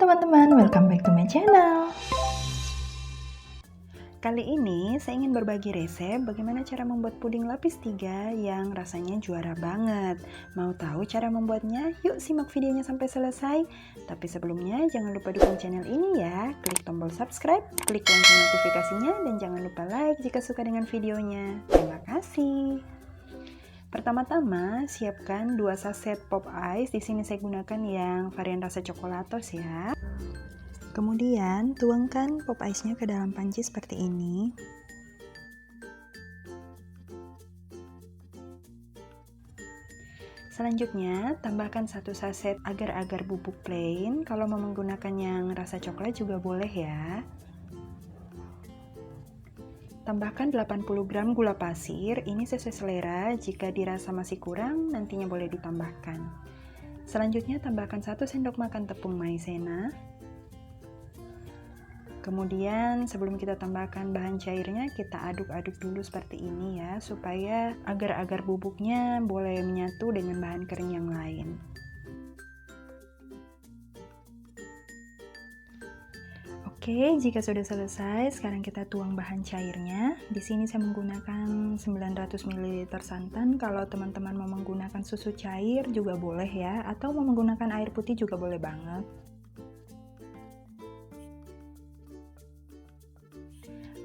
teman-teman, welcome back to my channel. Kali ini saya ingin berbagi resep bagaimana cara membuat puding lapis 3 yang rasanya juara banget. Mau tahu cara membuatnya? Yuk simak videonya sampai selesai. Tapi sebelumnya jangan lupa dukung channel ini ya. Klik tombol subscribe, klik lonceng notifikasinya, dan jangan lupa like jika suka dengan videonya. Terima kasih. Pertama-tama siapkan 2 saset pop ice. Di sini saya gunakan yang varian rasa coklatos ya. Kemudian tuangkan pop ice-nya ke dalam panci seperti ini. Selanjutnya tambahkan 1 saset agar-agar bubuk plain. Kalau mau menggunakan yang rasa coklat juga boleh ya. Tambahkan 80 gram gula pasir, ini sesuai selera, jika dirasa masih kurang nantinya boleh ditambahkan. Selanjutnya tambahkan 1 sendok makan tepung maizena. Kemudian sebelum kita tambahkan bahan cairnya, kita aduk-aduk dulu seperti ini ya, supaya agar-agar bubuknya boleh menyatu dengan bahan kering yang lain. Oke, jika sudah selesai, sekarang kita tuang bahan cairnya. Di sini saya menggunakan 900 ml santan. Kalau teman-teman mau menggunakan susu cair juga boleh ya, atau mau menggunakan air putih juga boleh banget.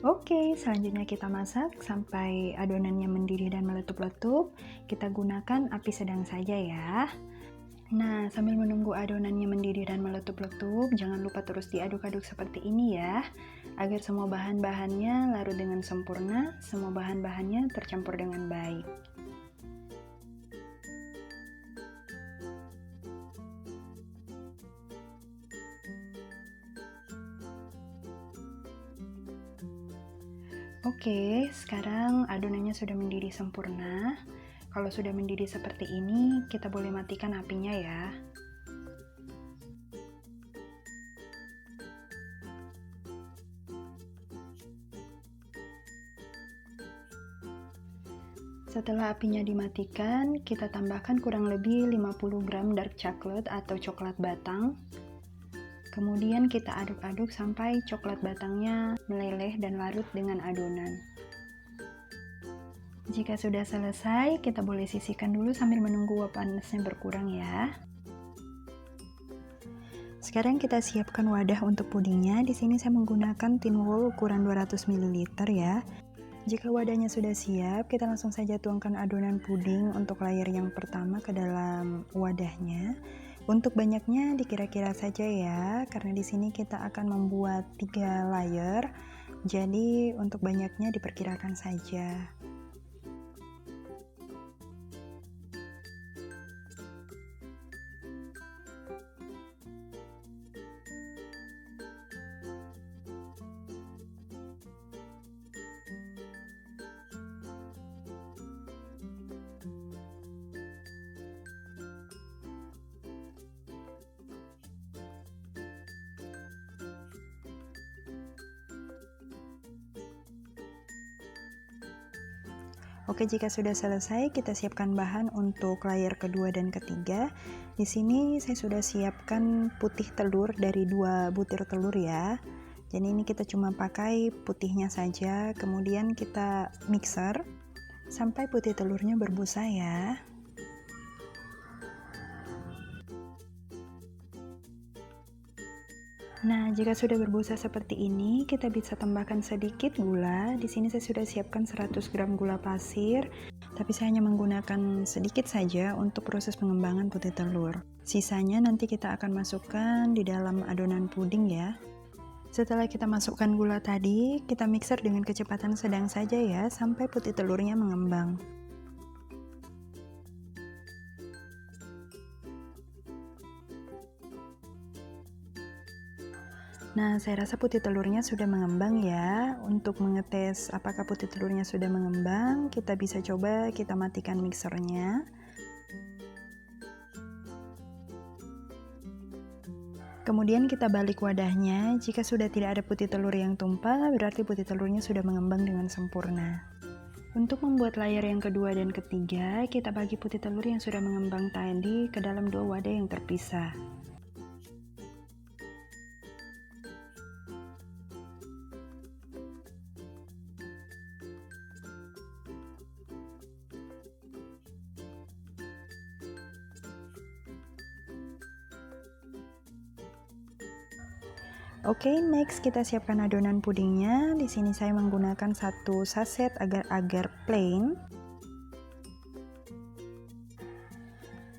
Oke, selanjutnya kita masak sampai adonannya mendidih dan meletup-letup. Kita gunakan api sedang saja ya. Nah, sambil menunggu adonannya mendidih dan meletup-letup, jangan lupa terus diaduk-aduk seperti ini ya, agar semua bahan-bahannya larut dengan sempurna, semua bahan-bahannya tercampur dengan baik. Oke, sekarang adonannya sudah mendidih sempurna. Kalau sudah mendidih seperti ini, kita boleh matikan apinya ya. Setelah apinya dimatikan, kita tambahkan kurang lebih 50 gram dark chocolate atau coklat batang. Kemudian kita aduk-aduk sampai coklat batangnya meleleh dan larut dengan adonan. Jika sudah selesai, kita boleh sisihkan dulu sambil menunggu uap panasnya berkurang ya. Sekarang kita siapkan wadah untuk pudingnya. Di sini saya menggunakan tin wool ukuran 200 ml ya. Jika wadahnya sudah siap, kita langsung saja tuangkan adonan puding untuk layer yang pertama ke dalam wadahnya. Untuk banyaknya dikira-kira saja ya, karena di sini kita akan membuat 3 layer. Jadi untuk banyaknya diperkirakan saja. Oke, jika sudah selesai, kita siapkan bahan untuk layer kedua dan ketiga. Di sini saya sudah siapkan putih telur dari 2 butir telur ya. Jadi ini kita cuma pakai putihnya saja, kemudian kita mixer sampai putih telurnya berbusa ya. Nah, jika sudah berbusa seperti ini, kita bisa tambahkan sedikit gula. Di sini saya sudah siapkan 100 gram gula pasir, tapi saya hanya menggunakan sedikit saja untuk proses pengembangan putih telur. Sisanya nanti kita akan masukkan di dalam adonan puding ya. Setelah kita masukkan gula tadi, kita mixer dengan kecepatan sedang saja ya, sampai putih telurnya mengembang. Nah, saya rasa putih telurnya sudah mengembang ya. Untuk mengetes apakah putih telurnya sudah mengembang, kita bisa coba kita matikan mixernya. Kemudian kita balik wadahnya. Jika sudah tidak ada putih telur yang tumpah, berarti putih telurnya sudah mengembang dengan sempurna. Untuk membuat layer yang kedua dan ketiga, kita bagi putih telur yang sudah mengembang tadi ke dalam 2 wadah yang terpisah. Oke, next kita siapkan adonan pudingnya. Di sini saya menggunakan 1 saset agar-agar plain.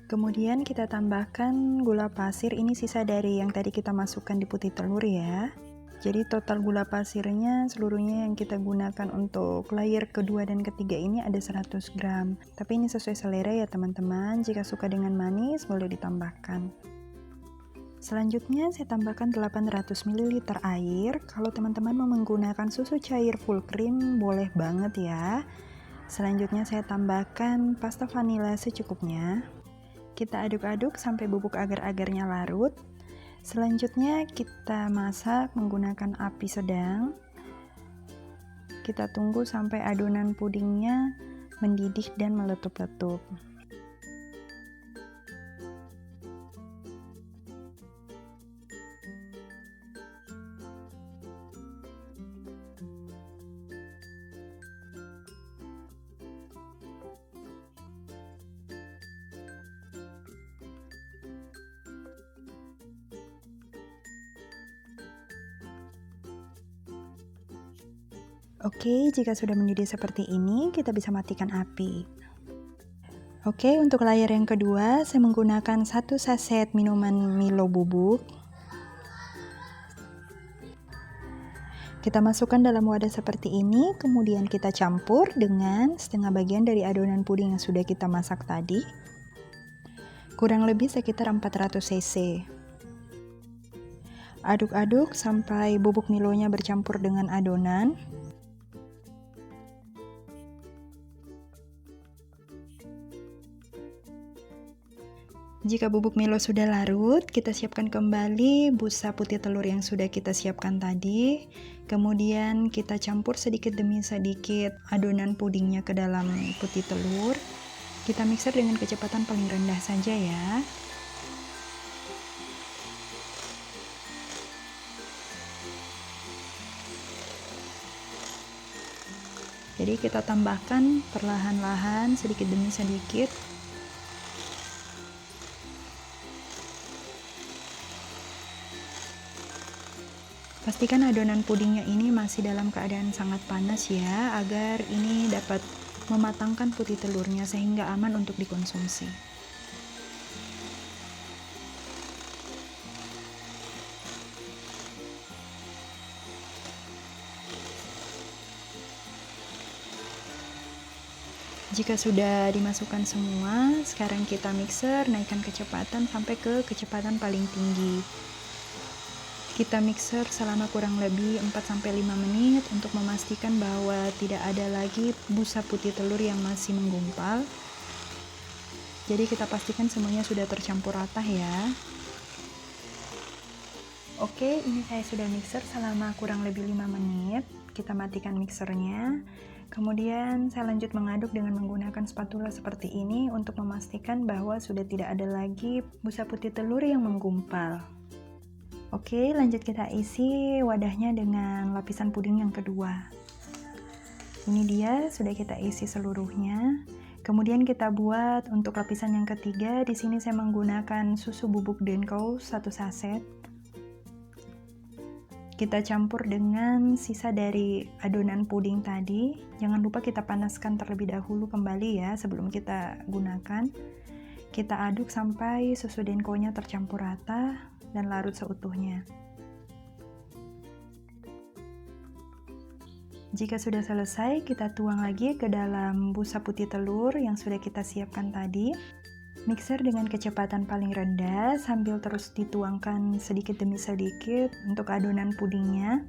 Kemudian kita tambahkan gula pasir, ini sisa dari yang tadi kita masukkan di putih telur ya. Jadi total gula pasirnya seluruhnya yang kita gunakan untuk layer kedua dan ketiga ini ada 100 gram. Tapi ini sesuai selera ya teman-teman, jika suka dengan manis boleh ditambahkan. Selanjutnya saya tambahkan 800 ml air. Kalau teman-teman mau menggunakan susu cair full cream boleh banget ya. Selanjutnya saya tambahkan pasta vanila secukupnya. Kita aduk-aduk sampai bubuk agar-agarnya larut. Selanjutnya kita masak menggunakan api sedang. Kita tunggu sampai adonan pudingnya mendidih dan meletup-letup. Oke, jika sudah mendidih seperti ini, kita bisa matikan api. Oke, untuk layer yang kedua, saya menggunakan 1 saset minuman Milo bubuk. Kita masukkan dalam wadah seperti ini, kemudian kita campur dengan setengah bagian dari adonan puding yang sudah kita masak tadi. Kurang lebih sekitar 400 cc. Aduk-aduk sampai bubuk Milonya bercampur dengan adonan. Jika bubuk Milo sudah larut, kita siapkan kembali busa putih telur yang sudah kita siapkan tadi. Kemudian kita campur sedikit demi sedikit adonan pudingnya ke dalam putih telur. Kita mixer dengan kecepatan paling rendah saja ya. Jadi kita tambahkan perlahan-lahan sedikit demi sedikit. Pastikan adonan pudingnya ini masih dalam keadaan sangat panas ya, agar ini dapat mematangkan putih telurnya sehingga aman untuk dikonsumsi. Jika sudah dimasukkan semua, sekarang kita mixer, naikkan kecepatan sampai ke kecepatan paling tinggi. Kita mixer selama kurang lebih 4-5 menit untuk memastikan bahwa tidak ada lagi busa putih telur yang masih menggumpal. Jadi kita pastikan semuanya sudah tercampur rata ya. Oke, ini saya sudah mixer selama kurang lebih 5 menit. Kita matikan mixernya. Kemudian saya lanjut mengaduk dengan menggunakan spatula seperti ini untuk memastikan bahwa sudah tidak ada lagi busa putih telur yang menggumpal. Oke, lanjut kita isi wadahnya dengan lapisan puding yang kedua. Ini dia, sudah kita isi seluruhnya. Kemudian kita buat untuk lapisan yang ketiga. Di sini saya menggunakan susu bubuk Denko 1 saset. Kita campur dengan sisa dari adonan puding tadi. Jangan lupa kita panaskan terlebih dahulu kembali ya sebelum kita gunakan. Kita aduk sampai susu Denko-nya tercampur rata dan larut seutuhnya. Jika sudah selesai, kita tuang lagi ke dalam busa putih telur yang sudah kita siapkan tadi. Mixer dengan kecepatan paling rendah sambil terus dituangkan sedikit demi sedikit untuk adonan pudingnya.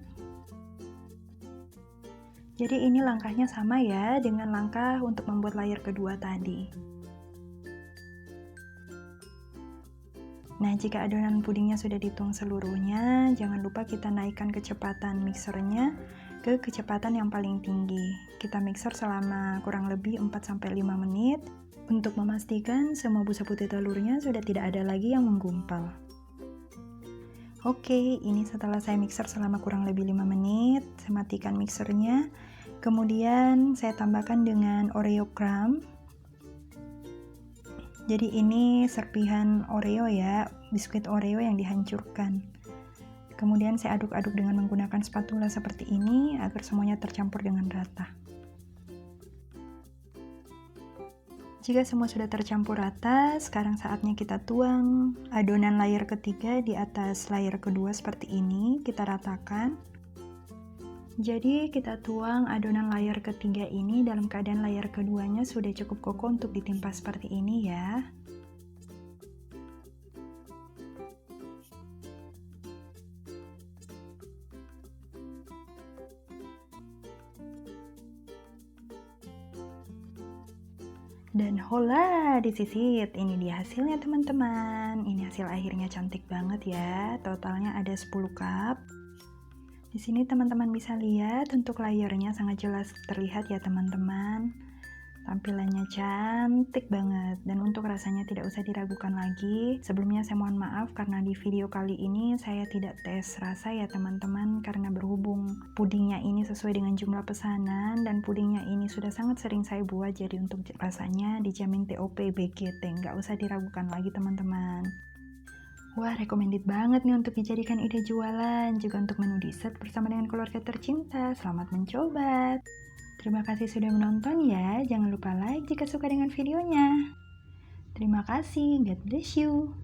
Jadi ini langkahnya sama ya dengan langkah untuk membuat layer kedua tadi. Nah, jika adonan pudingnya sudah dituang seluruhnya, jangan lupa kita naikkan kecepatan mixernya ke kecepatan yang paling tinggi. Kita mixer selama kurang lebih 4-5 menit untuk memastikan semua busa putih telurnya sudah tidak ada lagi yang menggumpal. Oke, ini setelah saya mixer selama kurang lebih 5 menit, saya matikan mixernya. Kemudian saya tambahkan dengan Oreo crumb. Jadi ini serpihan Oreo ya, biskuit Oreo yang dihancurkan. Kemudian saya aduk-aduk dengan menggunakan spatula seperti ini agar semuanya tercampur dengan rata. Jika semua sudah tercampur rata, sekarang saatnya kita tuang adonan layer ketiga di atas layer kedua seperti ini, kita ratakan. Jadi kita tuang adonan layer ketiga ini dalam keadaan layer keduanya sudah cukup kokoh untuk ditimpa seperti ini ya. Dan hola, disisit. Ini dia hasilnya teman-teman. Ini hasil akhirnya cantik banget ya. Totalnya ada 10 cup. Di sini teman-teman bisa lihat untuk layernya sangat jelas terlihat ya teman-teman. Tampilannya cantik banget dan untuk rasanya tidak usah diragukan lagi. Sebelumnya saya mohon maaf karena di video kali ini saya tidak tes rasa ya teman-teman, karena berhubung pudingnya ini sesuai dengan jumlah pesanan dan pudingnya ini sudah sangat sering saya buat, jadi untuk rasanya dijamin TOP BGT, nggak usah diragukan lagi teman-teman. Wah, recommended banget nih untuk dijadikan ide jualan, juga untuk menu dessert bersama dengan keluarga tercinta. Selamat mencoba. Terima kasih sudah menonton ya. Jangan lupa like jika suka dengan videonya. Terima kasih. God bless you.